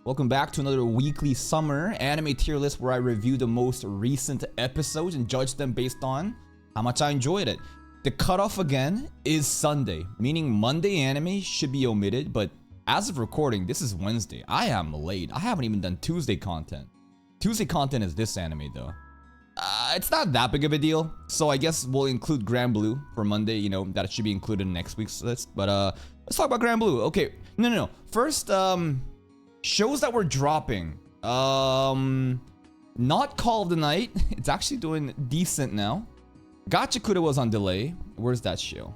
Welcome back to another weekly summer anime tier list where I review the most recent episodes and judge them based on how much I enjoyed it. The cutoff again is Sunday, meaning Monday anime should be omitted, but as of recording, this is Wednesday. I am late. I haven't even done Tuesday content. Tuesday content is this anime though. It's not that big of a deal, so I guess we'll include Grand Blue for Monday, you know, that should be included in next week's list. But let's talk about Grand Blue. Okay, no. First, shows that we're dropping. Not Call of the Night. It's actually doing decent now. Gachakura was on delay. Where's that show?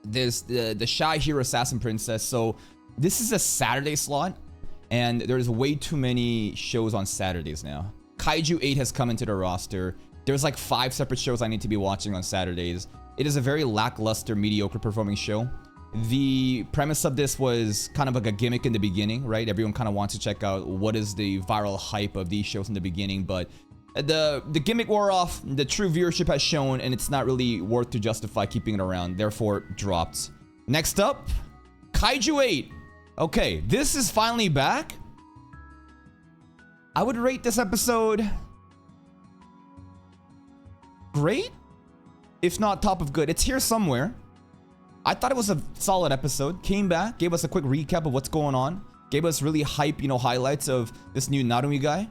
There's the Shy Hero Assassin Princess. So this is a Saturday slot, and there's way too many shows on Saturdays now. Kaiju 8 has come into the roster. There's like 5 separate shows I need to be watching on Saturdays. It is a very lackluster, mediocre performing show. The premise of this was kind of like a gimmick in the beginning, right? Everyone kind of wants to check out what is the viral hype of these shows in the beginning, but the gimmick wore off, the true viewership has shown, and it's not really worth to justify keeping it around, therefore dropped. Next up, Kaiju 8. Okay, this is finally back. I would rate this episode great, if not top of good. It's here somewhere. I thought it was a solid episode. Came back, gave us a quick recap of what's going on, gave us really hype, highlights of this new Narumi guy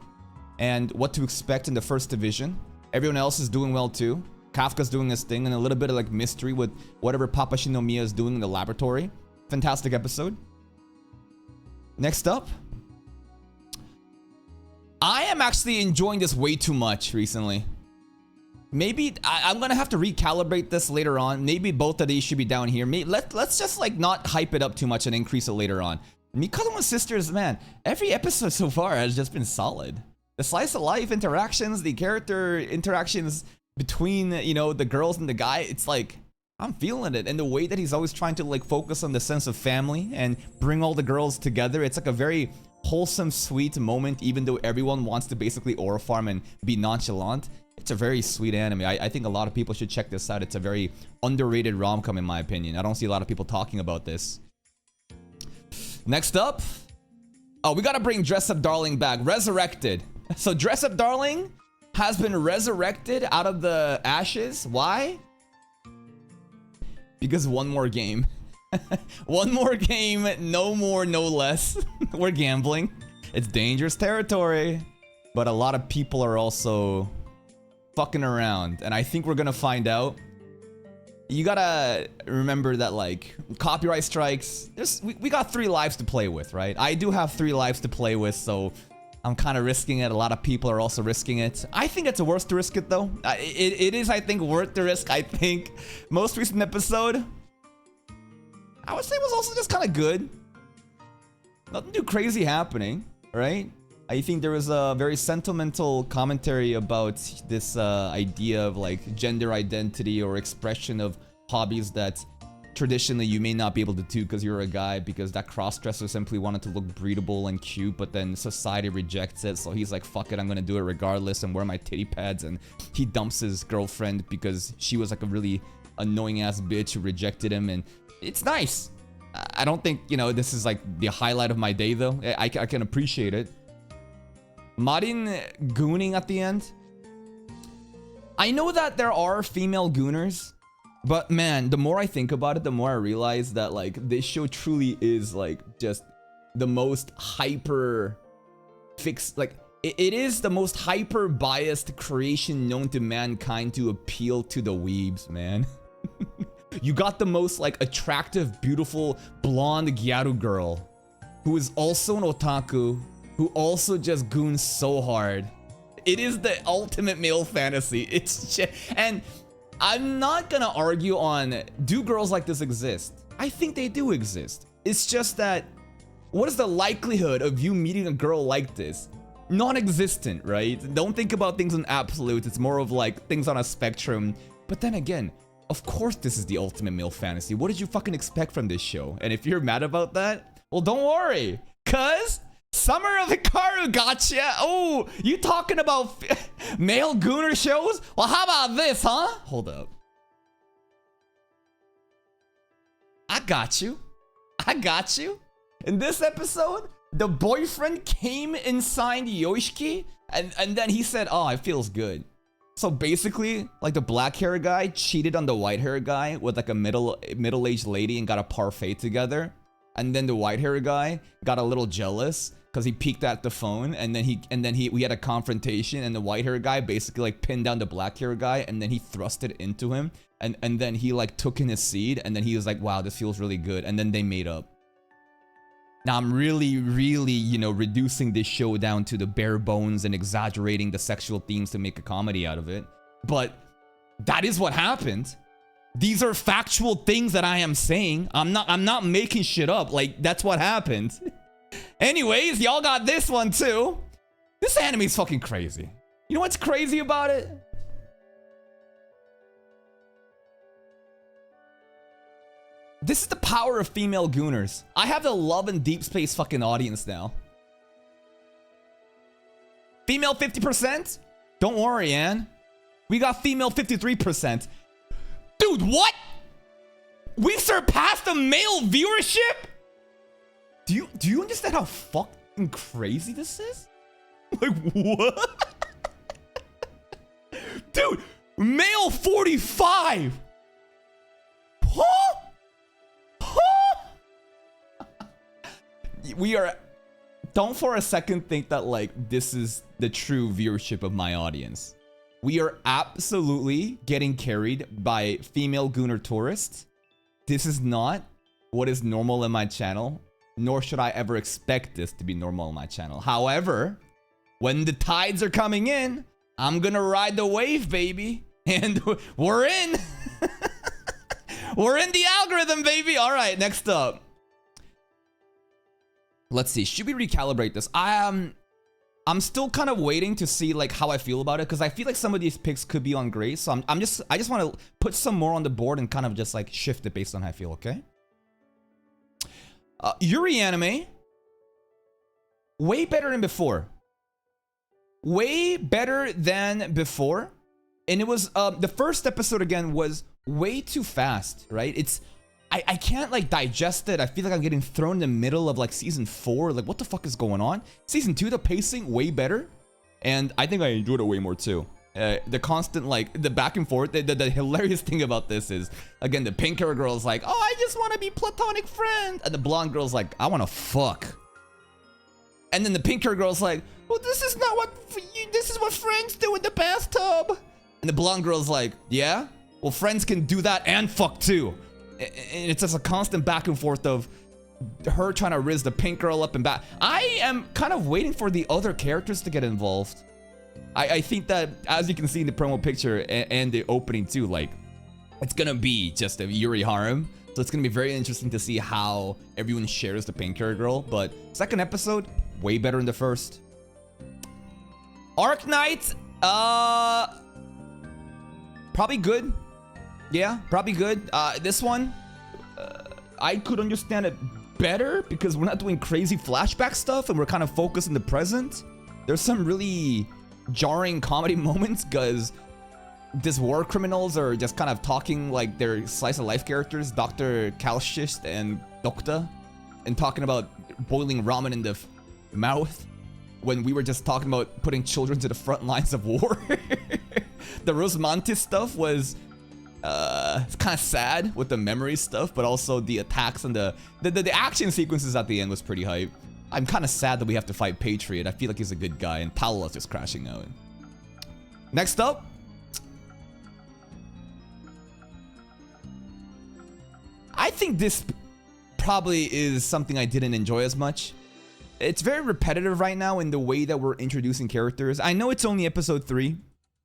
and what to expect in the first division. Everyone else is doing well too. Kafka's doing his thing, and a little bit of like mystery with whatever Papa Shinomiya is doing in the laboratory. Fantastic episode. Next up, I am actually enjoying this way too much recently. Maybe I'm gonna have to recalibrate this later on. Maybe both of these should be down here. Let's just like not hype it up too much and increase it later on. Mikado's Sisters, man, every episode so far has just been solid. The slice of life interactions, the character interactions between, the girls and the guy, it's like, I'm feeling it. And the way that he's always trying to like focus on the sense of family and bring all the girls together, it's like a very wholesome, sweet moment, even though everyone wants to basically aura farm and be nonchalant. It's a very sweet anime. I think a lot of people should check this out. It's a very underrated rom-com in my opinion. I don't see a lot of people talking about this. Next up, we gotta bring Dress Up Darling back. Resurrected. So Dress Up Darling has been resurrected out of the ashes. Why? Because one more game. One more game, no more, no less. We're gambling. It's dangerous territory. But a lot of people are also fucking around, and I think we're gonna find out. You gotta remember that like copyright strikes, we got 3 lives to play with, right? I do have 3 lives to play with, so I'm kind of risking it. A lot of people are also risking it. I think it's worth to risk it though. It is, I think, worth the risk. I think most recent episode, I would say, was also just kind of good. Nothing too crazy happening, right? I think there was a very sentimental commentary about this idea of like gender identity or expression of hobbies that traditionally you may not be able to do because you're a guy, because that crossdresser simply wanted to look breedable and cute, but then society rejects it, so he's like, fuck it, I'm gonna do it regardless and wear my titty pads, and he dumps his girlfriend because she was like a really annoying ass bitch who rejected him, and it's nice. I don't think, this is like the highlight of my day though. I can appreciate it. Marin gooning at the end. I know that there are female gooners, but man, the more I think about it, the more I realize that like this show truly is like just the most hyper fixed, like it is the most hyper biased creation known to mankind to appeal to the weebs, man. You got the most like attractive, beautiful, blonde Gyaru girl who is also an otaku, who also just goons so hard. It is the ultimate male fantasy. It's just, and I'm not gonna argue on, do girls like this exist? I think they do exist. It's just that, what is the likelihood of you meeting a girl like this? Non-existent, right? Don't think about things in absolutes. It's more of like things on a spectrum. But then again, of course this is the ultimate male fantasy. What did you fucking expect from this show? And if you're mad about that, well, don't worry, cause Summer of Hikaru gotcha. Oh, you talking about male gooner shows? Well, how about this, huh? Hold up. I got you. In this episode, The boyfriend came inside Yoshiki, and then he said, "Oh, it feels good." So basically, like the black hair guy cheated on the white hair guy with like a middle-aged lady and got a parfait together. And then the white hair guy got a little jealous because he peeked at the phone, and then we had a confrontation, and the white hair guy basically like pinned down the black hair guy, and then he thrust it into him, and then he like took in his seed, and then he was like, "Wow, this feels really good," and then they made up. Now I'm really, you know, reducing this show down to the bare bones and exaggerating the sexual themes to make a comedy out of it. But that is what happened. These are factual things that I am saying. I'm not making shit up. Like, that's what happened. Anyways, y'all got this one too. This anime is fucking crazy. You know what's crazy about it? This is the power of female gooners. I have the Love and Deep Space fucking audience now. Female 50%? Don't worry, Ann. We got female 53%. Dude, what? We surpassed the male viewership? Do you understand how fucking crazy this is? Like, what? Dude, male 45. Huh? We are... Don't for a second think that, like, this is the true viewership of my audience. We are absolutely getting carried by female gooner tourists. This is not what is normal in my channel, nor should I ever expect this to be normal in my channel. However, when the tides are coming in, I'm gonna ride the wave, baby. And we're in. We're in the algorithm, baby. All right, next up. Let's see. Should we recalibrate this? I'm still kind of waiting to see like how I feel about it, because I feel like some of these picks could be on grace. So I just want to put some more on the board and kind of just like shift it based on how I feel. Okay. Yuri anime, way better than before. Way better than before. And it was the first episode again was way too fast, right? I can't like digest it. I feel like I'm getting thrown in the middle of like season 4. Like, what the fuck is going on? Season 2, the pacing way better, and I think I enjoyed it way more too. The constant like the back and forth. The hilarious thing about this is, again, the pink hair girl is like, "Oh, I just want to be platonic friend," and the blonde girl's like, "I want to fuck." And then the pink hair girl's like, "Well, this is not what this is what friends do in the bathtub." And the blonde girl's like, "Yeah, well, friends can do that and fuck too." And it's just a constant back and forth of her trying to riz the pink girl up and back. I am kind of waiting for the other characters to get involved. I think that, as you can see in the promo picture and the opening too, like, it's gonna be just a Yuri harem. So it's gonna be very interesting to see how everyone shares the pink hair girl. But second episode, way better than the first. Arc Knight, probably good. Yeah, probably good. This one, I could understand it better because we're not doing crazy flashback stuff and we're kind of focused in the present. There's some really jarring comedy moments because these war criminals are just kind of talking like they're slice of life characters, Dr. Kalshist and Dokta, and talking about boiling ramen in the mouth when we were just talking about putting children to the front lines of war. The Rosmantis stuff was it's kind of sad with the memory stuff, but also the attacks and the action sequences at the end was pretty hype. I'm kind of sad that we have to fight Patriot. I feel like he's a good guy, and Paolo's just crashing out. Next up, I think this probably is something I didn't enjoy as much. It's very repetitive right now in the way that we're introducing characters. I know it's only episode 3,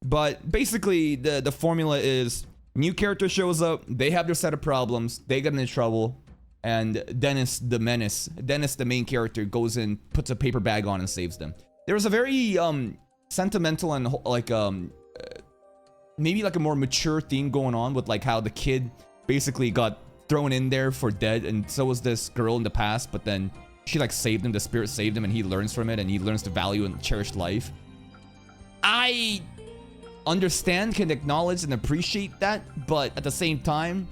but basically the formula is new character shows up, they have their set of problems, they get into trouble, and Dennis the menace, Dennis the main character, goes in, puts a paper bag on and saves them. There's a very sentimental and like maybe like a more mature theme going on with like how the kid basically got thrown in there for dead, and so was this girl in the past, but then she like saved him, the spirit saved him, and he learns from it, and he learns to value and cherish life. I understand, can acknowledge and appreciate that, but at the same time,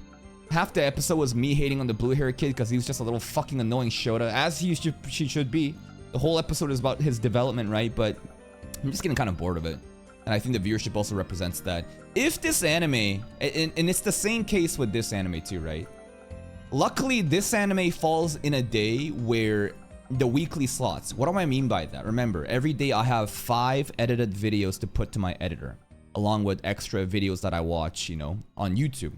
half the episode was me hating on the blue hair kid because he was just a little fucking annoying Shota, as she should be. The whole episode is about his development, right? But I'm just getting kind of bored of it. And I think the viewership also represents that. If this anime, and it's the same case with this anime too, right? Luckily, this anime falls in a day where the weekly slots. What do I mean by that? Remember, every day I have 5 edited videos to put to my editor, along with extra videos that I watch, you know, on YouTube.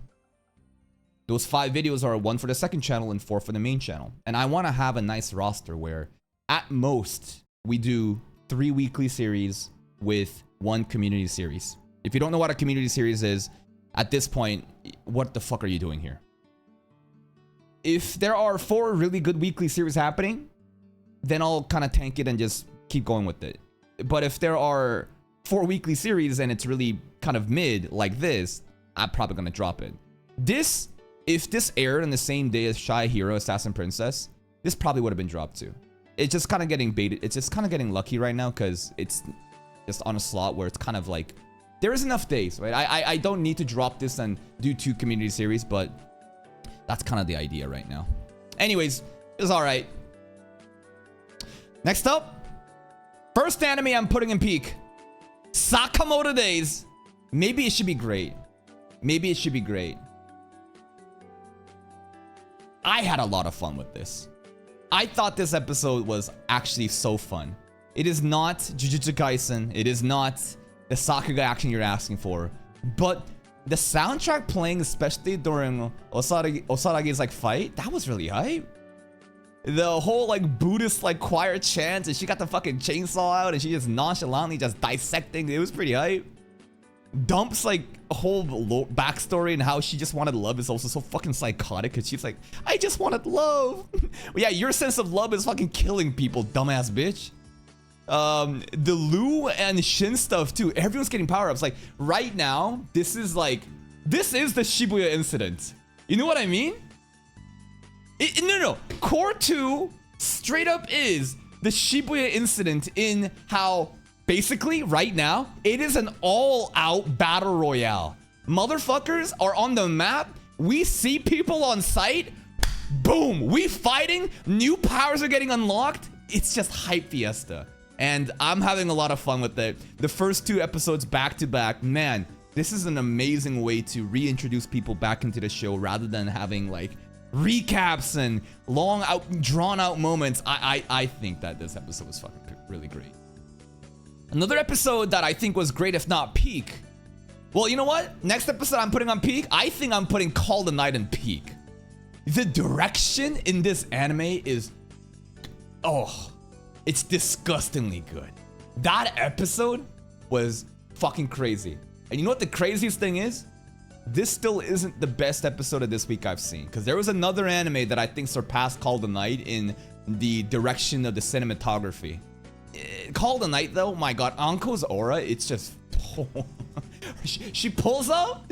Those 5 videos are 1 for the second channel and 4 for the main channel. And I want to have a nice roster where, at most, we do 3 weekly series with 1 community series. If you don't know what a community series is, at this point, what the fuck are you doing here? If there are 4 really good weekly series happening, then I'll kind of tank it and just keep going with it. But if there are 4 weekly series and it's really kind of mid like this, I'm probably gonna drop it. If this aired on the same day as Shy Hero Assassin Princess, this probably would have been dropped too. It's just kind of getting baited. It's just kind of getting lucky right now because it's just on a slot where it's kind of like there is enough days, right? I don't need to drop this and do 2 community series, but that's kind of the idea right now. Anyways, it's all right. Next up, first anime I'm putting in peak. Sakamoto Days. Maybe it should be great. Maybe it should be great. I had a lot of fun with this. I thought this episode was actually so fun. It is not Jujutsu Kaisen. It is not the Sakuga action you're asking for. But the soundtrack playing, especially during Osaragi's like fight, that was really hype. The whole like Buddhist like choir chants, and she got the fucking chainsaw out and she just nonchalantly just dissecting. It was pretty hype. Dump's like whole backstory and how she just wanted love is also so fucking psychotic because she's like, I just wanted love. Yeah, your sense of love is fucking killing people, dumbass bitch. The Lu and Shin stuff too. Everyone's getting power-ups. Like right now, this is the Shibuya incident. You know what I mean? No. Core 2 straight up is the Shibuya incident in how basically, right now, it is an all-out battle royale. Motherfuckers are on the map. We see people on site. Boom! We fighting. New powers are getting unlocked. It's just hype fiesta. And I'm having a lot of fun with it. The first 2 episodes back to back, man, this is an amazing way to reintroduce people back into the show rather than having like recaps and long drawn out moments. I think that this episode was fucking really great. Another episode that I think was great, if not peak. Well, you know what? Next episode I'm putting on peak. I think I'm putting Call the Night in peak. The direction in this anime is, it's disgustingly good. That episode was fucking crazy. And you know what the craziest thing is? This still isn't the best episode of this week I've seen. Because there was another anime that I think surpassed Call the Night in the direction of the cinematography. Call the Night though, my god, Anko's aura, it's just she pulls out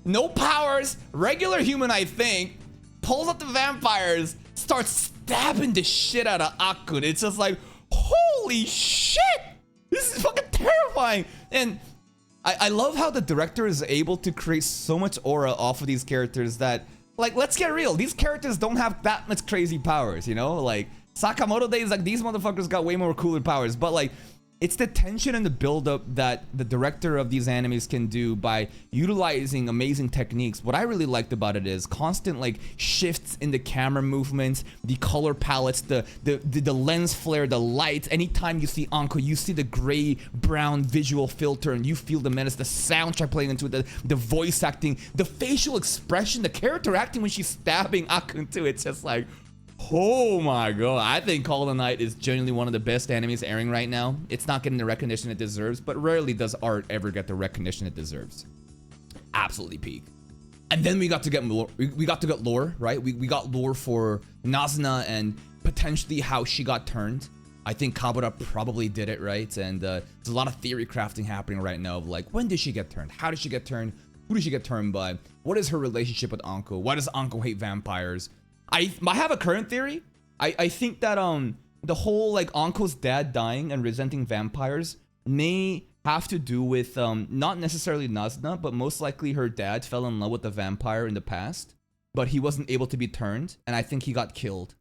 no powers, regular human I think, pulls out the vampires, starts stabbing the shit out of Akun. It's just like, holy shit, this is fucking terrifying. And I love how the director is able to create so much aura off of these characters that, like, let's get real, these characters don't have that much crazy powers, you know? Like Sakamoto Days, like these motherfuckers got way more cooler powers, but like it's the tension and the build-up that the director of these animes can do by utilizing amazing techniques. What I really liked about it is constant like shifts in the camera movements, the color palettes, the lens flare, the lights. Anytime you see Anko, you see the gray-brown visual filter and you feel the menace, the soundtrack playing into it, the voice acting, the facial expression, the character acting when she's stabbing Akun too. It's just like, oh my god, I think Call of the Night is genuinely one of the best animes airing right now. It's not getting the recognition it deserves, but rarely does art ever get the recognition it deserves. Absolutely peak. And then we got to get more, we got to get lore, right? We got lore for Nazuna and potentially how she got turned. I think Kabura probably did it, right? And there's a lot of theory crafting happening right now of like, when did she get turned? How did she get turned? Who did she get turned by? What is her relationship with Anko? Why does Anko hate vampires? I have a current theory. I think that the whole like Anko's dad dying and resenting vampires may have to do with not necessarily Nazuna, but most likely her dad fell in love with a vampire in the past. but he wasn't able to be turned, and I think he got killed.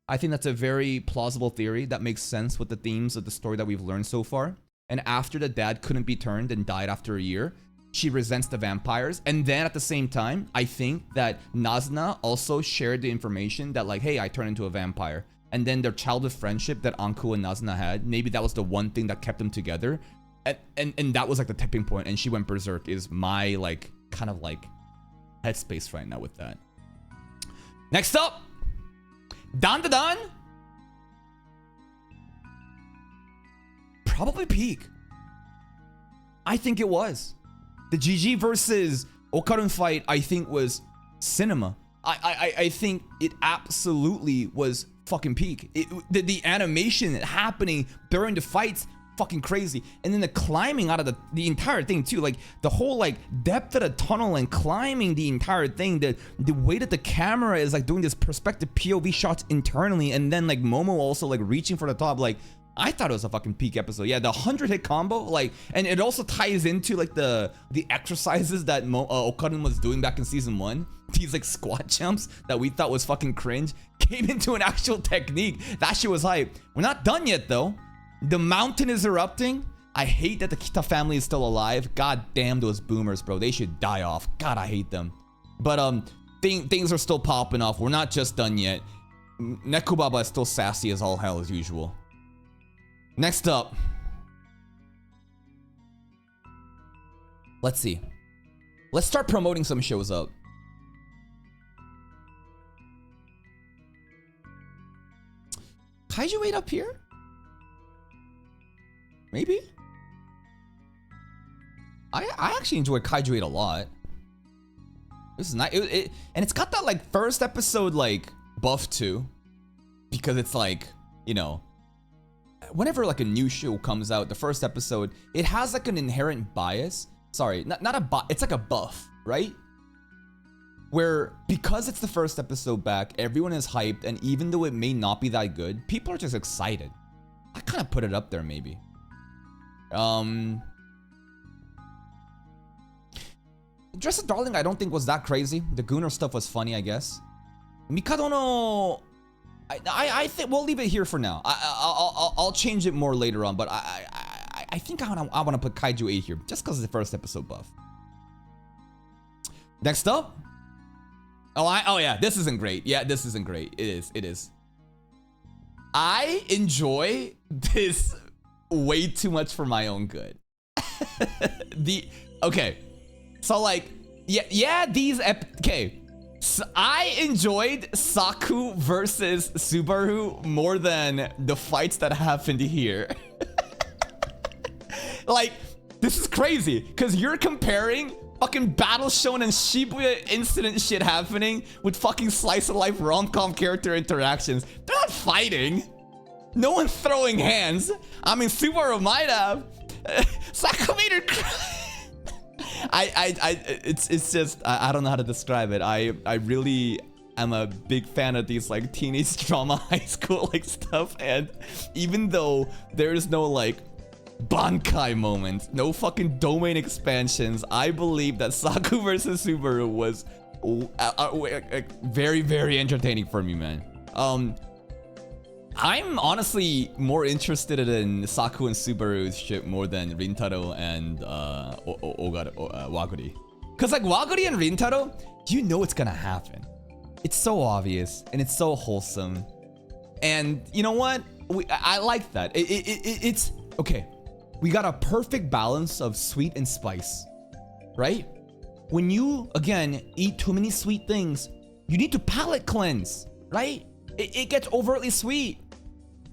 I think that's a very plausible theory that makes sense with the themes of the story that we've learned so far. And after the dad couldn't be turned and died after a year, she resents the vampires. And then at the same time, I think that Nazna also shared the information that like, hey, I turned into a vampire. And then their childhood friendship that Anku and Nazna had, maybe that was the one thing that kept them together. And that was like the tipping point, and she went berserk is my like kind of like headspace right now with that. Next up, Dan. Probably peak. I think it was. The GG versus Okarun fight, I think, was cinema. I think it absolutely was fucking peak. The animation happening during the fights, fucking crazy. And then the climbing out of the entire thing too, like the whole like depth of the tunnel and climbing the entire thing, the way that the camera is like doing this perspective POV shots internally, and then like Momo also like reaching for the top, like I thought it was a fucking peak episode. Yeah, the 100-hit combo, like, and it also ties into like the exercises that Okarun was doing back in season 1. These like squat jumps that we thought was fucking cringe came into an actual technique. That shit was hype. We're not done yet though. The mountain is erupting. I hate that the Kita family is still alive. God damn those boomers, bro. They should die off. God, I hate them. But things are still popping off. We're not just done yet. Nekubaba is still sassy as all hell as usual. Next up. Let's see. Let's start promoting some shows up. Kaiju 8 up here? Maybe? I actually enjoy Kaiju 8 a lot. This is nice. And it's got that like first episode like buff too. Because it's like, you know, whenever like a new show comes out, the first episode, it has like an inherent bias. Sorry, not a bias, it's like a buff, right? Where because it's the first episode back, everyone is hyped, and even though it may not be that good, people are just excited. I kind of put it up there maybe. Dress a Darling I don't think was that crazy. The Gunnar stuff was funny, I guess. Mikado no... I think we'll leave it here for now. I'll change it more later on, but I think I want to put Kaiju 8 here just because it's the first episode buff. Next up. Oh yeah, this isn't great. Yeah, this isn't great. It is. I enjoy this way too much for my own good. Okay. So like okay. So I enjoyed Saku versus Subaru more than the fights that happened here. Like, this is crazy because you're comparing fucking Battle Shonen Shibuya incident shit happening with fucking slice of life rom-com character interactions. They're not fighting. No one's throwing hands. I mean, Subaru might have. Saku made her cry. It's just I don't know how to describe it. I really am a big fan of these like teenage drama high school like stuff, and even though there's no like Bankai moment, no fucking domain expansions, I believe that Saku versus Subaru was very, very entertaining for me, man. I'm honestly more interested in Saku and Subaru's shit more than Rintaro and Waguri. Cause like Waguri and Rintaro, you know it's gonna happen. It's so obvious and it's so wholesome. And you know what? I like that. It's okay. We got a perfect balance of sweet and spice, right? When you, again, eat too many sweet things, you need to palate cleanse, right? It gets overtly sweet.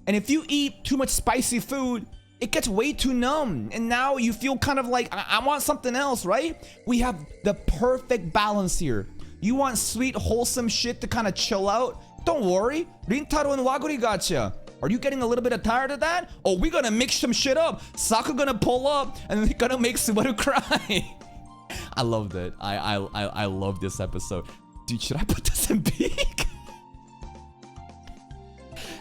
And if you eat too much spicy food, it gets way too numb. And now you feel kind of like, I want something else, right? We have the perfect balance here. You want sweet, wholesome shit to kind of chill out? Don't worry, Rintaro and Waguri gotcha. Are you getting a little bit tired of that? Oh, we're gonna mix some shit up. Saku gonna pull up and we're gonna make Subaru cry. I loved it. I love this episode. Dude, should I put this in peak?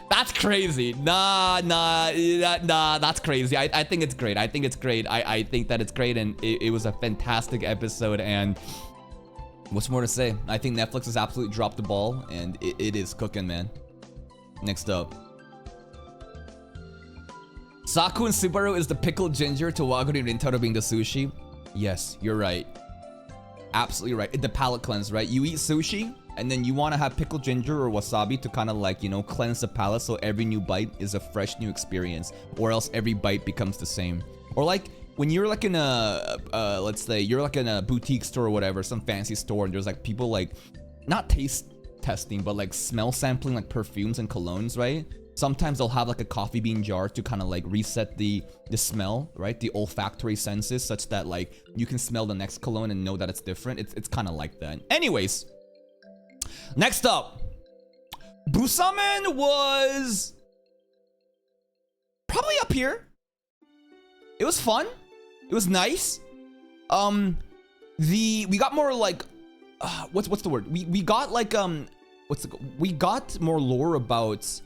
That's crazy. Nah, that's crazy. I think it's great. I think it's great. I think that it's great, and it was a fantastic episode, and What's more to say? I think Netflix has absolutely dropped the ball, and it is cooking, man. Next up. Saku and Subaru is the pickled ginger to Wagyu Rintaro being the sushi. Yes, you're right. Absolutely right. The palate cleanse, right? You eat sushi, and then you want to have pickled ginger or wasabi to kind of like, you know, cleanse the palate so every new bite is a fresh new experience, or else every bite becomes the same. Or like, when you're like in a, let's say, you're like in a boutique store or whatever, some fancy store, and there's like people like, not taste testing, but like smell sampling like perfumes and colognes, right? Sometimes they'll have like a coffee bean jar to kind of like reset the smell, right? The olfactory senses, such that like you can smell the next cologne and know that it's different. It's kind of like that. Anyways, next up, Busamen was probably up here. It was fun. It was nice. We got more like, what's the word? We got like we got more lore about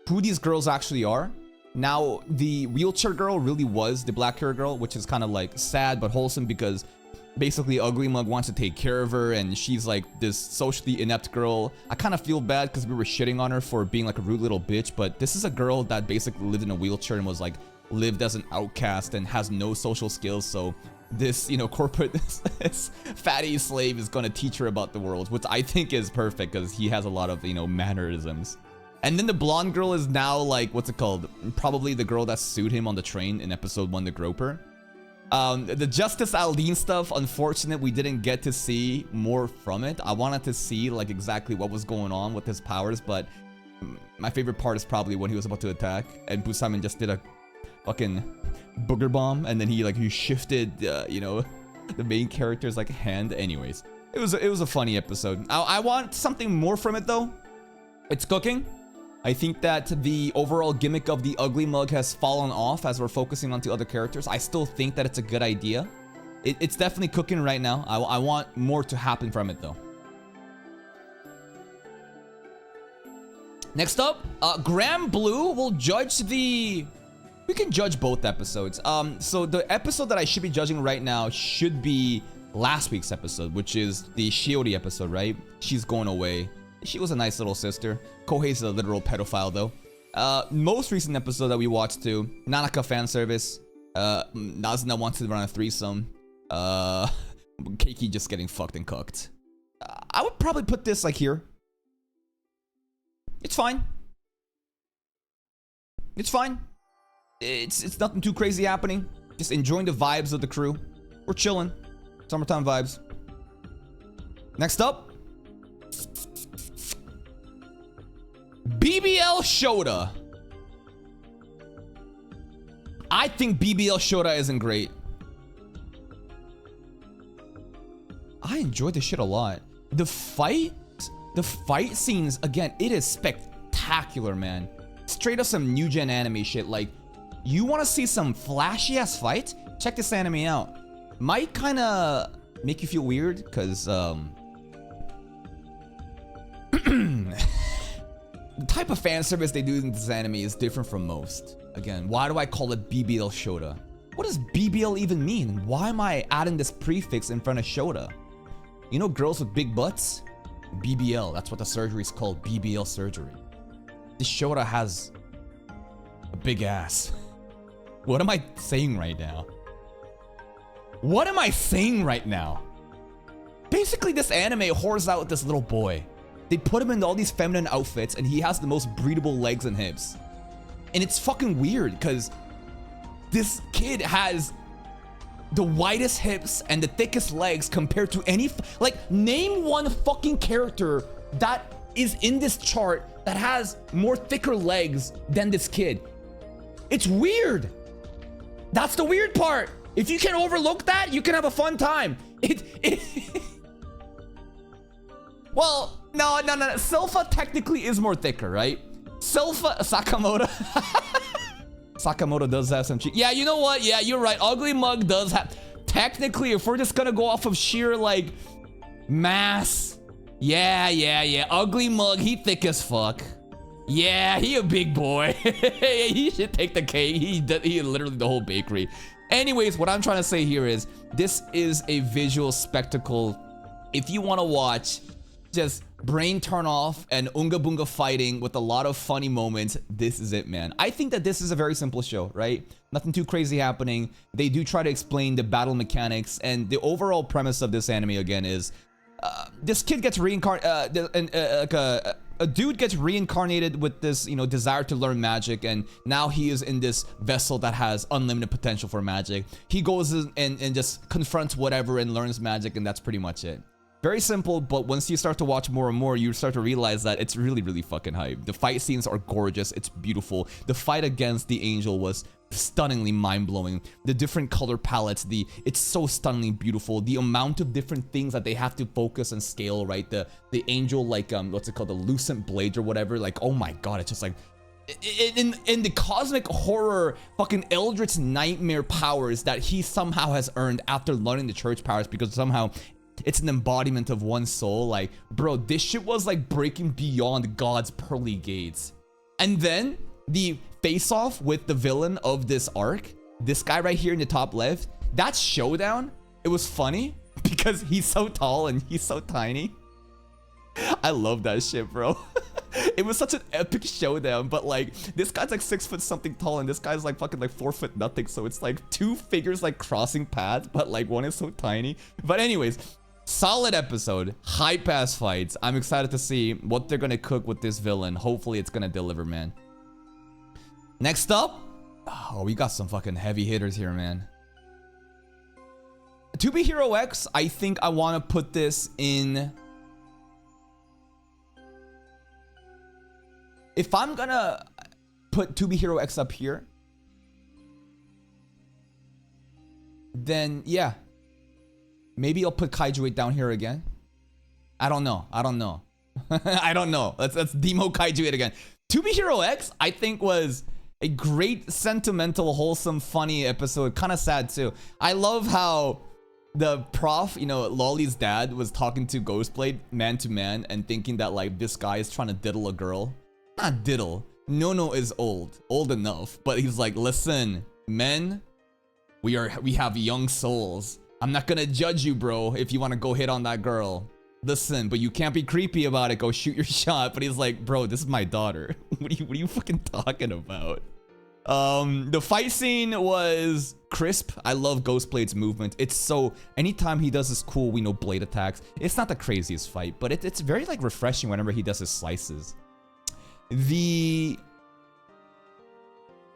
who these girls actually are. Now, the wheelchair girl really was the black hair girl, which is kind of like sad but wholesome, because basically Ugly Mug wants to take care of her, and she's like this socially inept girl. I kind of feel bad because we were shitting on her for being like a rude little bitch, but this is a girl that basically lived in a wheelchair and was like lived as an outcast and has no social skills. So this, you know, corporate fatty slave is gonna teach her about the world, which I think is perfect because he has a lot of, you know, mannerisms. And then the blonde girl is now like, what's it called? Probably the girl that sued him on the train in episode 1, the Groper. The Justice Aldine stuff, unfortunate we didn't get to see more from it. I wanted to see like exactly what was going on with his powers, but my favorite part is probably when he was about to attack and Busamen just did a fucking booger bomb, and then he shifted, you know, the main character's like hand. Anyways, it was a funny episode. I want something more from it though. It's cooking. I think that the overall gimmick of the Ugly Mug has fallen off as we're focusing on the other characters. I still think that it's a good idea. It's definitely cooking right now. I want more to happen from it though. Next up, Graham Blue will judge the... We can judge both episodes. So the episode that I should be judging right now should be last week's episode, which is the Shiori episode, right? She's going away. She was a nice little sister. Kohei's a literal pedophile though. Most recent episode that we watched too, Nanaka fan service. Nazuna wants to run a threesome. Keiki just getting fucked and cooked. I would probably put this like here. It's fine. It's fine. It's nothing too crazy happening. Just enjoying the vibes of the crew. We're chilling. Summertime vibes. Next up, BBL Shota. I think BBL Shota isn't great. I enjoyed this shit a lot. The fight scenes, again, it is spectacular, man. Straight up some new gen anime shit. Like, you want to see some flashy ass fight? Check this anime out. Might kind of make you feel weird because the type of fan service they do in this anime is different from most. Again, why do I call it BBL Shota? What does BBL even mean? Why am I adding this prefix in front of Shota? You know, girls with big butts? BBL, that's what the surgery is called, BBL surgery. This Shota has a big ass. What am I saying right now? What am I saying right now? Basically, this anime whores out this little boy. They put him in all these feminine outfits and he has the most breathable legs and hips. And it's fucking weird because this kid has the widest hips and the thickest legs compared to any... Like, name one fucking character that is in this chart that has more thicker legs than this kid. It's weird. That's the weird part. If you can overlook that, you can have a fun time. Well, no. Silpha technically is more thicker, right? Silpha... Sakamoto... Sakamoto does have some cheek. Yeah, you know what? Yeah, you're right. Ugly Mug does have... Technically, if we're just gonna go off of sheer, like, mass... Yeah. Ugly Mug, he thick as fuck. Yeah, he a big boy. He should take the cake. He literally the whole bakery. Anyways, what I'm trying to say here is, this is a visual spectacle If you want to watch just brain turn off and Unga Bunga fighting with a lot of funny moments, this is it, man. I think that this is a very simple show, right? Nothing too crazy happening. They do try to explain the battle mechanics, and the overall premise of this anime again is this kid gets reincarnated, a dude gets reincarnated with this, you know, desire to learn magic, and now he is in this vessel that has unlimited potential for magic. He goes in and just confronts whatever and learns magic, and that's pretty much it. Very simple, but once you start to watch more and more, you start to realize that it's really, really fucking hype. The fight scenes are gorgeous. It's beautiful. The fight against the angel was stunningly mind-blowing. The different color palettes, it's so stunningly beautiful. The amount of different things that they have to focus and scale, right? The angel, like, what's it called? The lucent blades or whatever. Like, oh my god, it's just like... In the cosmic horror fucking eldritch nightmare powers that he somehow has earned after learning the church powers, because somehow it's an embodiment of one soul. Like, bro, this shit was like breaking beyond God's pearly gates. And then the face-off with the villain of this arc, this guy right here in the top left, that showdown, it was funny because he's so tall and he's so tiny. I love that shit, bro. It was such an epic showdown, but like this guy's like 6 foot something tall and this guy's like fucking like 4 foot nothing, so it's like two figures like crossing paths, but like one is so tiny. But anyways, solid episode, hype ass fights. I'm excited to see what they're gonna cook with this villain. Hopefully it's gonna deliver, man. Next up, oh, we got some fucking heavy hitters here, man. To Be Hero X, I think I want to put this in... If I'm gonna put To Be Hero X up here, then yeah, maybe I'll put Kaiju 8 down here again. I don't know. I don't know. I don't know. Let's demo Kaiju 8 again. To Be Hero X, I think, was a great, sentimental, wholesome, funny episode. Kind of sad too. I love how the prof, you know, Lolly's dad, was talking to Ghostblade man to man and thinking that like this guy is trying to diddle a girl. Not diddle. Nono is old enough, but he's like, listen, men, we have young souls. I'm not gonna judge you, bro, if you want to go hit on that girl. Listen, but you can't be creepy about it. Go shoot your shot. But he's like, bro, this is my daughter. What are you fucking talking about? The fight scene was crisp. I love Ghostblade's movement. It's so, anytime he does his cool, we know, blade attacks, it's not the craziest fight, but it's very like refreshing whenever he does his slices. The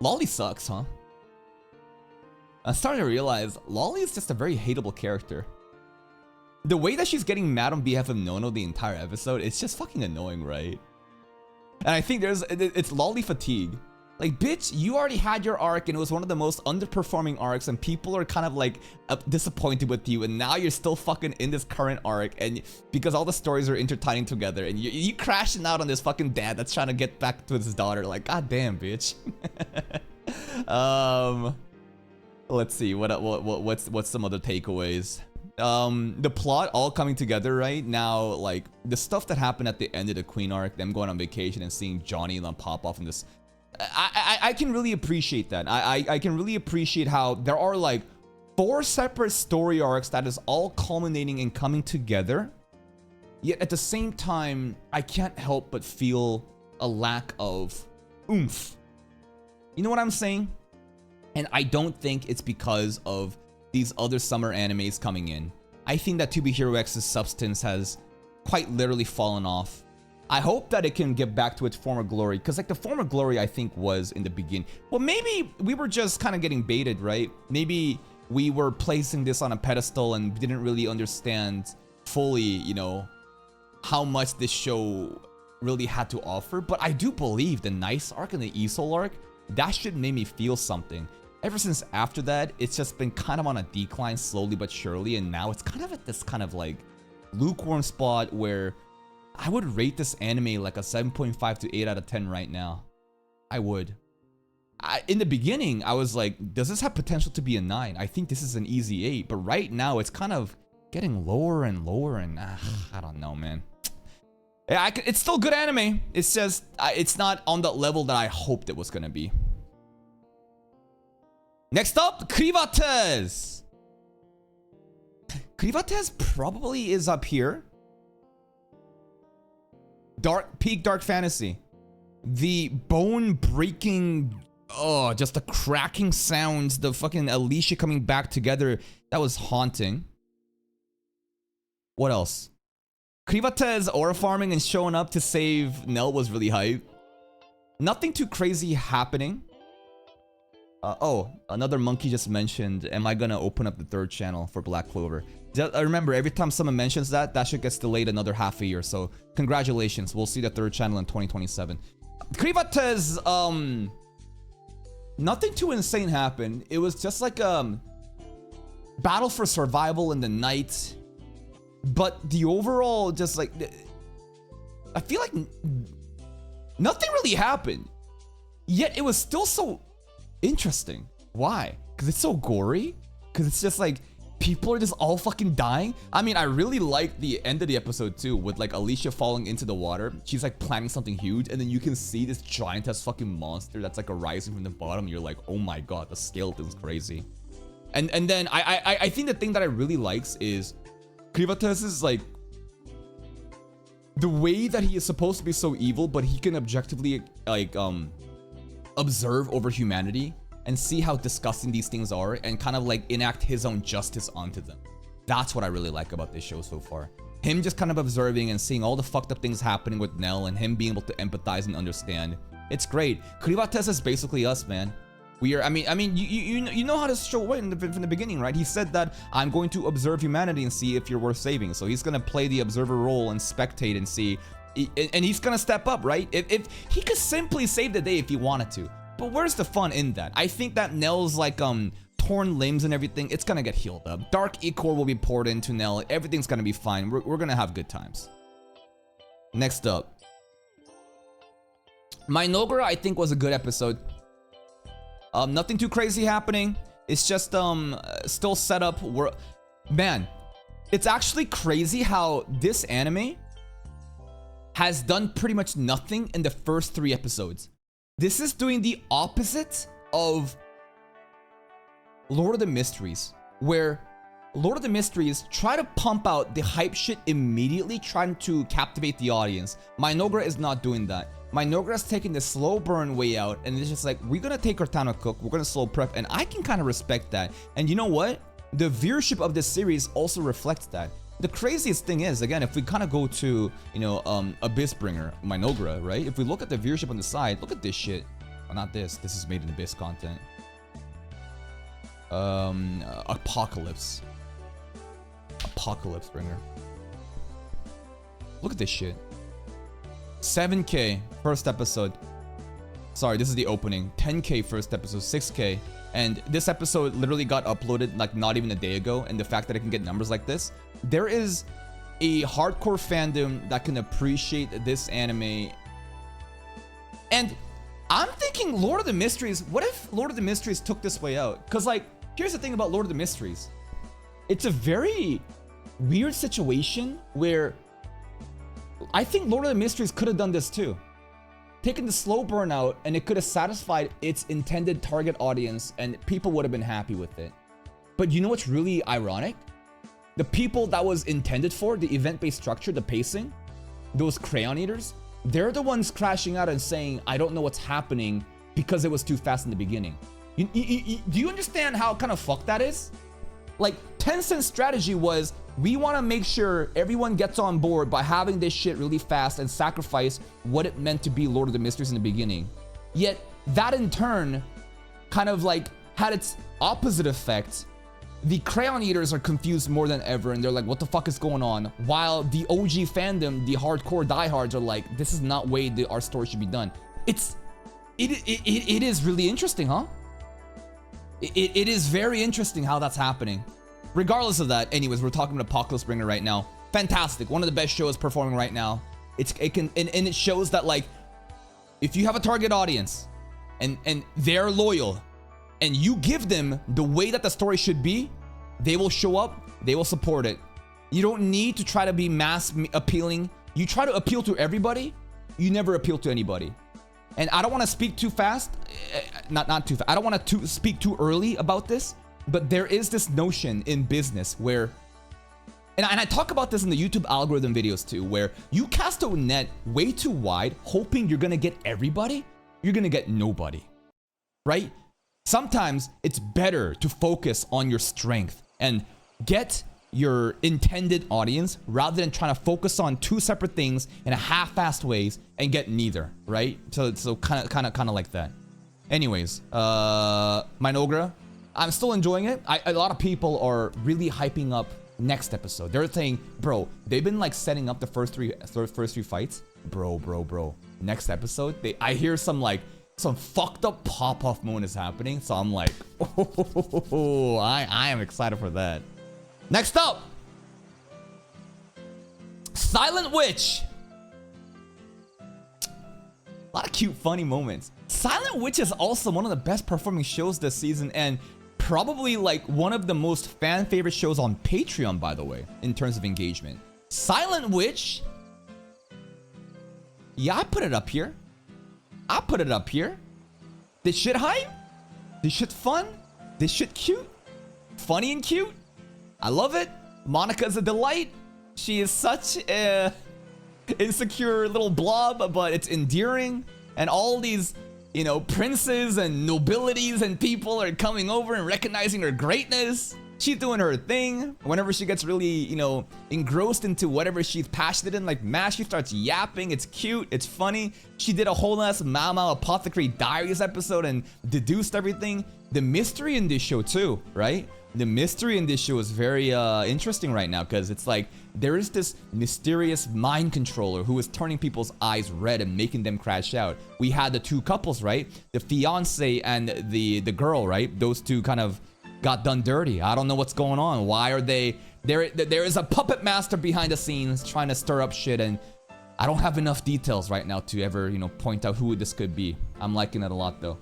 Lolly sucks, huh? I'm starting to realize Lolly is just a very hateable character. The way that she's getting mad on behalf of Nono the entire episode, it's just fucking annoying, right? And I think it's Lolly fatigue. Like, bitch, you already had your arc and it was one of the most underperforming arcs and people are kind of like disappointed with you, and now you're still fucking in this current arc, and because all the stories are intertwining together, and you crashing out on this fucking dad that's trying to get back to his daughter. Like, god damn, bitch. Let's see what's some other takeaways. The plot all coming together right now, like the stuff that happened at the end of the Queen arc, them going on vacation and seeing Johnny and pop off in this. I can really appreciate that. I can really appreciate how there are like 4 separate story arcs that is all culminating and coming together. Yet at the same time, I can't help but feel a lack of oomph. You know what I'm saying? And I don't think it's because of these other summer animes coming in. I think that To Be Hero X's substance has quite literally fallen off. I hope that it can get back to its former glory, because like the former glory I think was in the beginning. Well, maybe we were just kind of getting baited, right? Maybe we were placing this on a pedestal and didn't really understand fully, you know, how much this show really had to offer. But I do believe the Nice arc and the Isol arc, that shit made me feel something. Ever since after that, it's just been kind of on a decline slowly but surely, and now it's kind of at this kind of like lukewarm spot where I would rate this anime like a 7.5 to 8 out of 10 right now. I would. In the beginning, I was like, does this have potential to be a 9? I think this is an easy 8, but right now it's kind of getting lower and lower, and I don't know, man. Yeah, it's still good anime. It's just, it's not on the level that I hoped it was gonna be. Next up, Krivates. Krivates probably is up here. Peak dark fantasy. The bone breaking, oh, just the cracking sounds, the fucking Alicia coming back together. That was haunting. What else? Krivates aura farming and showing up to save Nell was really hype. Nothing too crazy happening. Oh, another monkey just mentioned, am I gonna open up the third channel for Black Clover? Remember, every time someone mentions that, that shit gets delayed another half a year. So congratulations, we'll see the third channel in 2027. Krivates, nothing too insane happened. It was just like battle for survival in the night. But the overall, just like, I feel like nothing really happened. Yet it was still so interesting. Why? Because it's so gory? Because it's just like, people are just all fucking dying? I mean, I really like the end of the episode too, with like Alicia falling into the water. She's like planning something huge, and then you can see this giant-ass fucking monster that's like arising from the bottom. You're like, oh my god, the skeleton's crazy. And then I think the thing that I really likes is Krivates is like, the way that he is supposed to be so evil, but he can objectively like observe over humanity and see how disgusting these things are and kind of like enact his own justice onto them. That's what I really like about this show so far. Him just kind of observing and seeing all the fucked up things happening with Nell and him being able to empathize and understand. It's great. Krivates is basically us, man. We are, I mean, you know how this show went from the beginning, right? He said that I'm going to observe humanity and see if you're worth saving. So he's gonna play the observer role and spectate and see, and he's gonna step up, right? If he could simply save the day if he wanted to. But where's the fun in that? I think that Nell's like torn limbs and everything, it's gonna get healed up. Dark Ichor will be poured into Nell. Everything's gonna be fine. We're gonna have good times. Next up, Minogra, I think, was a good episode. Nothing too crazy happening. It's just still set up. Man, it's actually crazy how this anime has done pretty much nothing in the first 3 episodes. This is doing the opposite of Lord of the Mysteries, where Lord of the Mysteries try to pump out the hype shit immediately, trying to captivate the audience. Minogra is not doing that. Minogra is taking the slow burn way out, and it's just like, we're gonna take our time to cook, we're gonna slow prep, and I can kind of respect that. And you know what? The viewership of this series also reflects that. The craziest thing is, again, if we kind of go to, you know, Abyssbringer, Minogra, right? If we look at the viewership on the side, look at this shit. Well, not this. This is made in Abyss content. Apocalypse Bringer. Look at this shit. 7K first episode. Sorry, this is the opening. 10K first episode, 6K. And this episode literally got uploaded like not even a day ago. And the fact that it can get numbers like this, there is a hardcore fandom that can appreciate this anime. And I'm thinking Lord of the Mysteries, what if Lord of the Mysteries took this way out? Because like, here's the thing about Lord of the Mysteries. It's a very weird situation where I think Lord of the Mysteries could have done this too. Taken the slow burn out, and it could have satisfied its intended target audience, and people would have been happy with it. But you know what's really ironic? The people that was intended for, the event-based structure, the pacing, those crayon eaters, they're the ones crashing out and saying, I don't know what's happening because it was too fast in the beginning. Do you understand how kind of fucked that is? Like, Tencent's strategy was, we want to make sure everyone gets on board by having this shit really fast and sacrifice what it meant to be Lord of the Mysteries in the beginning. Yet, that in turn kind of like had its opposite effect. The crayon eaters are confused more than ever, and they're like, what the fuck is going on? While the OG fandom, the hardcore diehards, are like, this is not the way our story should be done. It is really interesting, huh? It is very interesting how that's happening. Regardless of that, anyways, we're talking about Apocalypse Bringer right now. Fantastic, one of the best shows performing right now. It shows that like, if you have a target audience, and they're loyal, and you give them the way that the story should be, they will show up, they will support it. You don't need to try to be mass appealing. You try to appeal to everybody, you never appeal to anybody. And I don't want to speak too fast, not too fast. I don't want to speak too early about this, but there is this notion in business where and I talk about this in the YouTube algorithm videos too, where you cast a net way too wide, hoping you're gonna get everybody, you're gonna get nobody, right? Sometimes it's better to focus on your strength and get your intended audience rather than trying to focus on two separate things in a half-assed ways and get neither, right? So kind of like that. Anyways, Minogra, I'm still enjoying it. A lot of people are really hyping up next episode. They're saying, bro, they've been like setting up the first three fights. Bro. Next episode, I hear some fucked up pop-off moment is happening. So I'm like, oh, I am excited for that. Next up, Silent Witch. A lot of cute, funny moments. Silent Witch is also one of the best performing shows this season, and probably like one of the most fan favorite shows on Patreon, by the way, in terms of engagement. Silent Witch. Yeah, I put it up here. This shit hype. This shit fun. This shit cute. Funny and cute. I love it. Monica's a delight. She is such a insecure little blob, but it's endearing. And all these, you know, princes and nobilities and people are coming over and recognizing her greatness. She's doing her thing. Whenever she gets really, you know, engrossed into whatever she's passionate in, like math, she starts yapping. It's cute. It's funny. She did a whole ass Mau Mau Apothecary Diaries episode and deduced everything. The mystery in this show too, right? The mystery in this show is very interesting right now, because it's like there is this mysterious mind controller who is turning people's eyes red and making them crash out. We had the two couples, right? The fiance and the girl, right? Those two kind of got done dirty. I don't know what's going on. Why are they there? There is a puppet master behind the scenes trying to stir up shit, and I don't have enough details right now to ever, you know, point out who this could be. I'm liking it a lot though.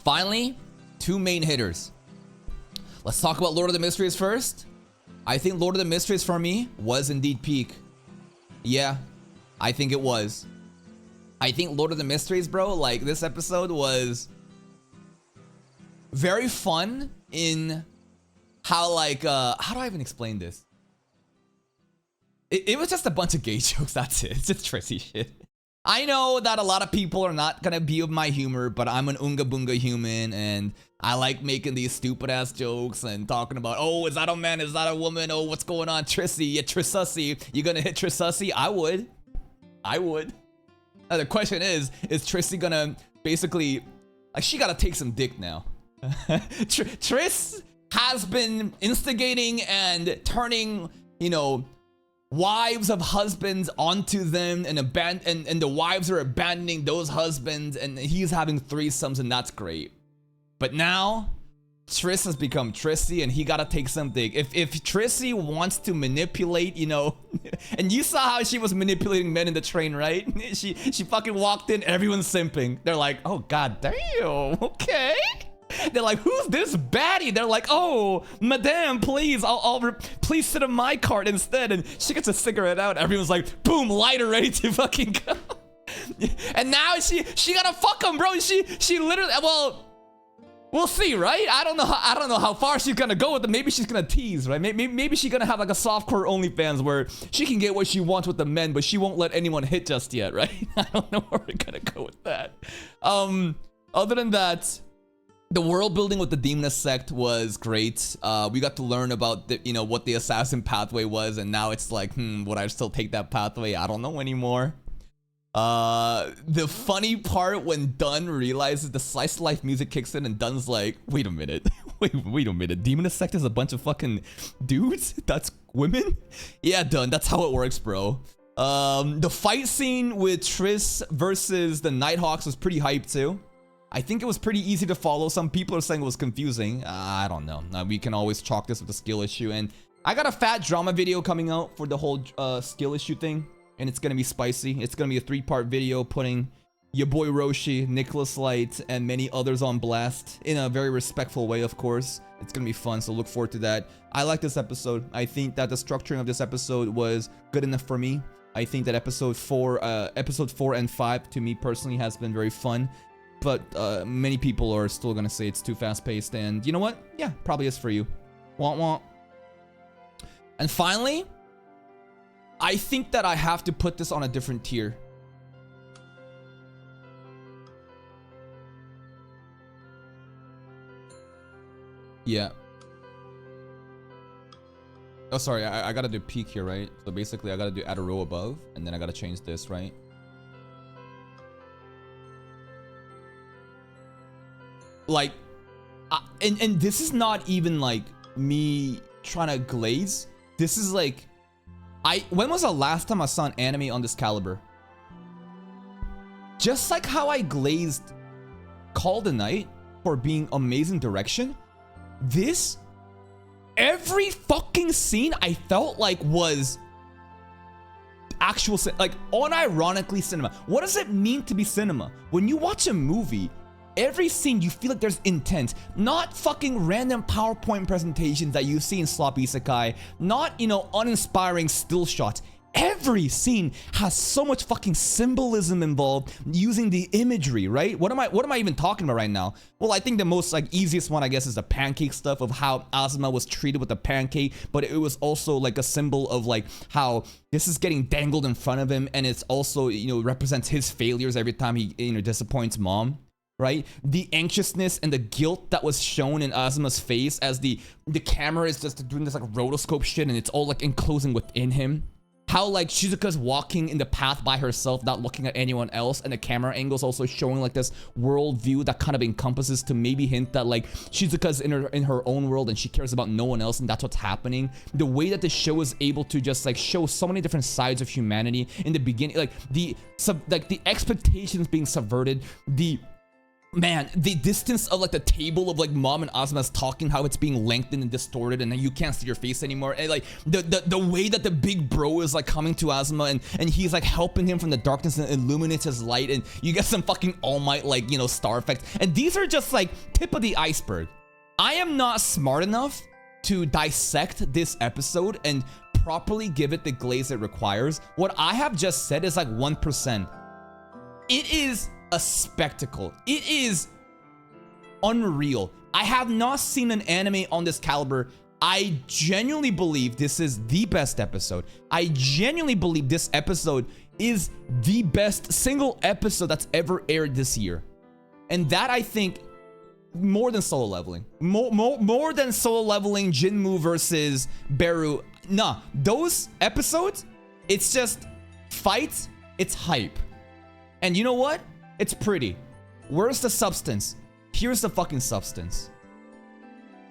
Finally, two main hitters. Let's talk about Lord of the Mysteries first. I think Lord of the Mysteries for me was indeed peak. Yeah, I think it was. I think Lord of the Mysteries, bro, like this episode was very fun in how like, how do I even explain this? It was just a bunch of gay jokes, that's it. It's just Trissy shit. I know that a lot of people are not gonna be of my humor, but I'm an Oonga Boonga human, and I like making these stupid ass jokes and talking about, oh, is that a man? Is that a woman? Oh, what's going on? Trissy, yeah, Trissussy. You gonna hit Trissussy? I would. Now, the question is Trissy gonna basically, like, she gotta take some dick now. Triss has been instigating and turning, you know, wives of husbands onto them, and the wives are abandoning those husbands, and he's having threesomes, and that's great. But now Triss has become Trissy, and he gotta take something. If Trissy wants to manipulate, you know, and you saw how she was manipulating men in the train, right? She fucking walked in, everyone's simping. They're like, oh god damn, okay. They're like, who's this baddie? They're like, oh, madame, please, please sit in my cart instead. And she gets a cigarette out. Everyone's like, boom, lighter, ready to fucking go. And now she gotta fuck him, bro. She literally, well, we'll see, right? I don't know how far she's gonna go with it. Maybe she's gonna tease, right? Maybe she's gonna have like a softcore OnlyFans where she can get what she wants with the men, but she won't let anyone hit just yet, right? I don't know where we're gonna go with that. Other than that, the world building with the Demoness sect was great. We got to learn about the, you know, what the assassin pathway was, and now it's like, would I still take that pathway? I don't know anymore. The funny part when Dunn realizes the slice of life music kicks in, and Dunn's like, wait a minute, wait a minute. Demoness sect is a bunch of fucking dudes? That's women? Yeah, Dunn, that's how it works, bro. The fight scene with Triss versus the Nighthawks was pretty hype too. I think it was pretty easy to follow. Some people are saying it was confusing. I don't know. We can always chalk this with a skill issue. And I got a fat drama video coming out for the whole skill issue thing. And it's going to be spicy. It's going to be a 3-part video putting your boy Roshi, Nicholas Light, and many others on blast. In a very respectful way, of course. It's going to be fun, so look forward to that. I like this episode. I think that the structuring of this episode was good enough for me. I think that episode 4 and 5, to me personally, has been very fun. But many people are still gonna say it's too fast-paced, and you know what? Yeah, probably is for you. Want, want. And finally, I think that I have to put this on a different tier. Yeah. Oh, sorry, I gotta do peak here, right? So basically, I gotta do add a row above, and then I gotta change this, right? Like, and this is not even like me trying to glaze. This is like, when was the last time I saw an anime on this caliber? Just like how I glazed Call the Night for being amazing direction, this, every fucking scene I felt like was actual, like unironically cinema. What does it mean to be cinema? When you watch a movie, every scene you feel like there's intent, not fucking random PowerPoint presentations that you see in sloppy isekai, not, you know, uninspiring still shots. Every scene has so much fucking symbolism involved using the imagery, right? What am I even talking about right now? Well, I think the most like easiest one, I guess, is the pancake stuff of how Asuma was treated with the pancake, but it was also like a symbol of like how this is getting dangled in front of him, and it's also, you know, represents his failures every time he, you know, disappoints mom. Right? The anxiousness and the guilt that was shown in Asuma's face as the camera is just doing this like rotoscope shit, and it's all like enclosing within him. How like Shizuka's walking in the path by herself, not looking at anyone else, and the camera angle's also showing like this world view that kind of encompasses to maybe hint that like Shizuka's in her own world and she cares about no one else, and that's what's happening. The way that the show is able to just like show so many different sides of humanity in the beginning, like the expectations being subverted, man, the distance of like the table of like mom and Asuma's talking, how it's being lengthened and distorted, and then you can't see your face anymore, and like the way that the big bro is like coming to Asuma and he's like helping him from the darkness and illuminates his light, and you get some fucking All Might like, you know, star effects, and these are just like tip of the iceberg. I am not smart enough to dissect this episode and properly give it the glaze it requires. What I have just said is like 1%. It is a spectacle. It is unreal. I have not seen an anime on this caliber. I genuinely believe this is the best episode. I genuinely believe this episode is the best single episode that's ever aired this year. And that, I think, more than Solo Leveling. More than Solo Leveling, Jinmu versus Beru. Nah, those episodes, it's just fights, it's hype. And you know what? It's pretty. Where's the substance? Here's the fucking substance.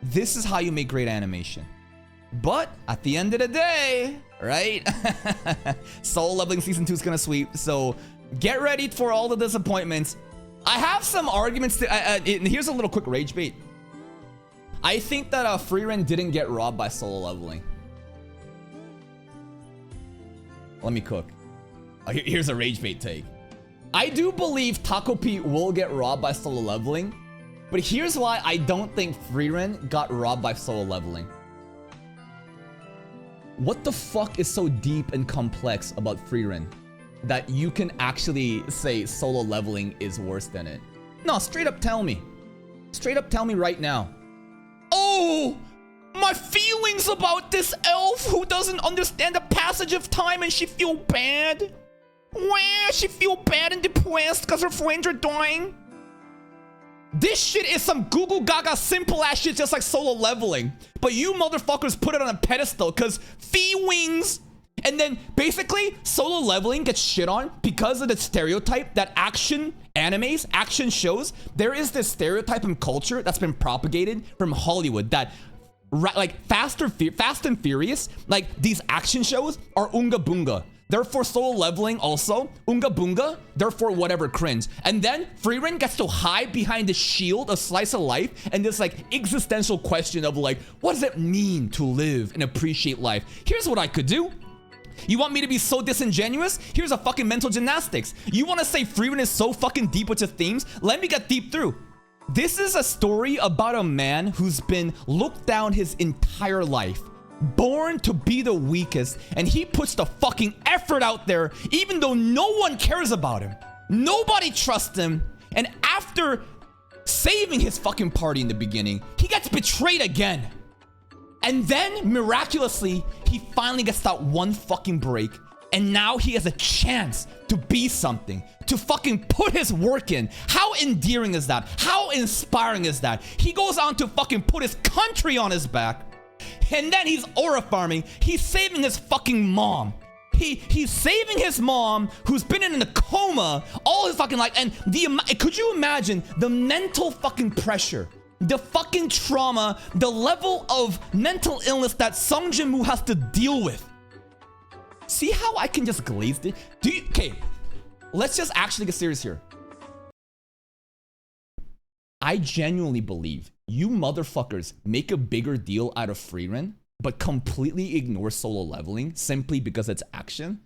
This is how you make great animation. But at the end of the day, right? Solo Leveling Season 2 is gonna sweep, so get ready for all the disappointments. I have some arguments to, here's a little quick rage bait. I think that Frieren didn't get robbed by Solo Leveling. Let me cook. Here's a rage bait take. I do believe Taco Pete will get robbed by Solo Leveling, but here's why I don't think Frieren got robbed by Solo Leveling. What the fuck is so deep and complex about Frieren that you can actually say Solo Leveling is worse than it? No, straight up tell me. Straight up tell me right now. Oh! My feelings about this elf who doesn't understand the passage of time and she feel bad. Wah, she feel bad and depressed because her friends are dying. This shit is some Google Gaga simple ass shit just like Solo Leveling. But you motherfuckers put it on a pedestal because feelings. And then basically Solo Leveling gets shit on because of the stereotype that action animes, action shows, there is this stereotype in culture that's been propagated from Hollywood that like Fast and Furious, like these action shows are Unga Bunga. Therefore, Solo Leveling also, Unga Bunga, therefore whatever cringe. And then Frieren gets to hide behind the shield of slice of life and this like existential question of like, what does it mean to live and appreciate life? Here's what I could do. You want me to be so disingenuous? Here's a fucking mental gymnastics. You want to say Frieren is so fucking deep with your themes? Let me get deep through. This is a story about a man who's been looked down his entire life. Born to be the weakest, and he puts the fucking effort out there even though no one cares about him. Nobody trusts him, and after saving his fucking party in the beginning, he gets betrayed again. And then, miraculously, he finally gets that one fucking break. And now he has a chance to be something. To fucking put his work in. How endearing is that? How inspiring is that? He goes on to fucking put his country on his back. And then he's aura farming. He's saving his fucking mom. He's saving his mom, who's been in a coma all his fucking life. And could you imagine the mental fucking pressure, the fucking trauma, the level of mental illness that Sung Jin-woo has to deal with? See how I can just glaze it? Okay, let's just actually get serious here. I genuinely believe you motherfuckers make a bigger deal out of Frieren, but completely ignore solo leveling simply because it's action.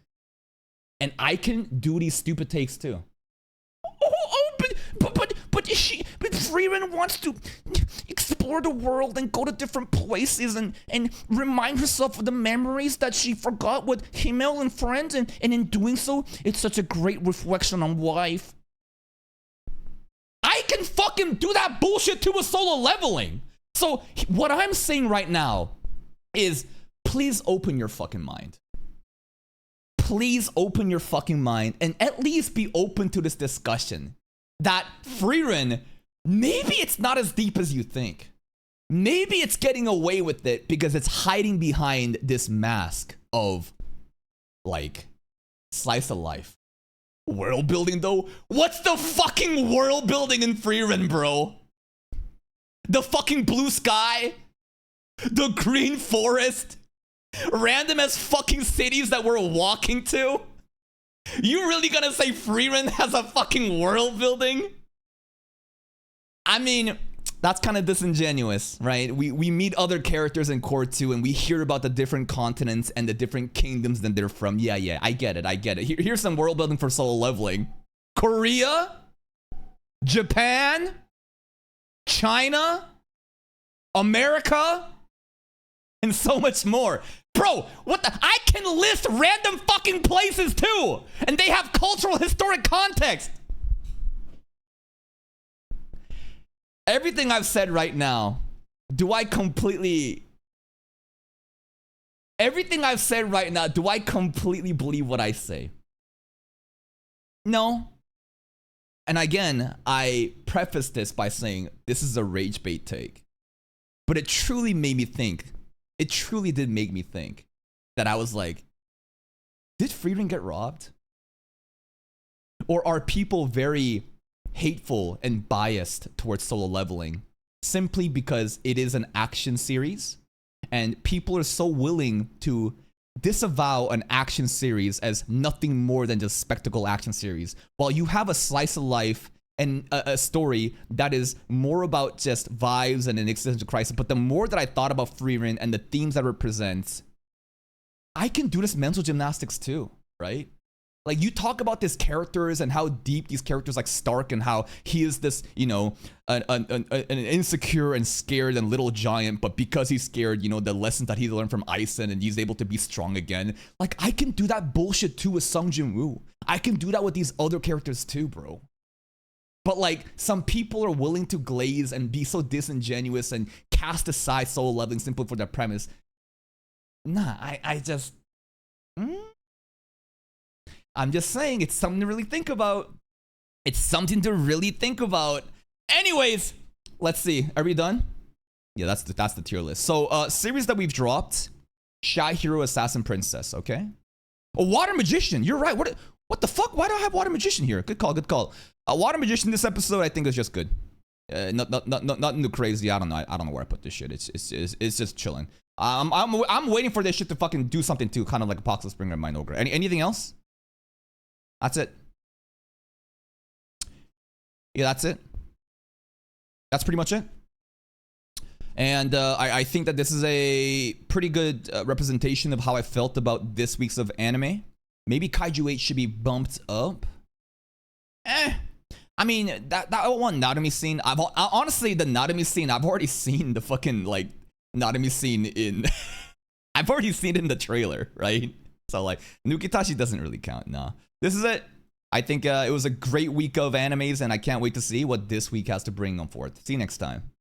And I can do these stupid takes too. But Frieren wants to explore the world and go to different places and remind herself of the memories that she forgot with Himmel and friends, and in doing so, it's such a great reflection on life. I can fucking do that bullshit too with solo leveling. So what I'm saying right now is, please open your fucking mind. Please open your fucking mind and at least be open to this discussion that Frieren, maybe it's not as deep as you think. Maybe it's getting away with it because it's hiding behind this mask of, like, slice of life. World building though? What's the fucking world building in Frieren, bro? The fucking blue sky? The green forest? Random as fucking cities that we're walking to? You really gonna say Frieren has a fucking world building? I mean, that's kind of disingenuous, right? We meet other characters in Core 2 and we hear about the different continents and the different kingdoms that they're from. Yeah, I get it. Here's some world building for solo leveling. Korea? Japan? China? America? And so much more. Bro, what the? I can list random fucking places too! And they have cultural, historic context! Everything I've said right now, everything I've said right now, do I completely believe what I say? No. And again, I preface this by saying this is a rage bait take. But it truly made me think. It truly did make me think that I was like, did Frieren get robbed? Or are people very hateful and biased towards solo leveling simply because it is an action series and people are so willing to disavow an action series as nothing more than just spectacle action series, while you have a slice of life and a story that is more about just vibes and an existential crisis. But the more that I thought about Frieren and the themes that it represents, I can do this mental gymnastics too, right? Like, you talk about these characters and how deep these characters, like Stark, and how he is this, you know, an insecure and scared and little giant, but because he's scared, you know, the lessons that he learned from Aizen and he's able to be strong again. Like, I can do that bullshit too with Sung Jin-woo. I can do that with these other characters too, bro. But like, some people are willing to glaze and be so disingenuous and cast aside solo leveling simply for their premise. Nah, I just... I'm just saying, it's something to really think about. It's something to really think about. Anyways, let's see. Are we done? Yeah, that's the tier list. So, series that we've dropped. Shy Hero Assassin Princess, okay? Oh, Water Magician. You're right. What the fuck? Why do I have Water Magician here? Good call, good call. Water Magician this episode, I think, is just good. Nothing too crazy. I don't know. I don't know where I put this shit. It's just chilling. I'm waiting for this shit to fucking do something too, kind of like Apocalypse Springer and Mind Ogre. Anything else? That's it. Yeah, that's it. That's pretty much it. And I think that this is a pretty good representation of how I felt about this week's of anime. Maybe Kaiju 8 should be bumped up. I mean, that one Narumi scene, honestly, the Narumi scene, I've already seen the fucking, like, Narumi scene in... I've already seen it in the trailer, right? So, like, Nukitashi doesn't really count, nah. This is it. I think it was a great week of animes, and I can't wait to see what this week has to bring on forth. See you next time.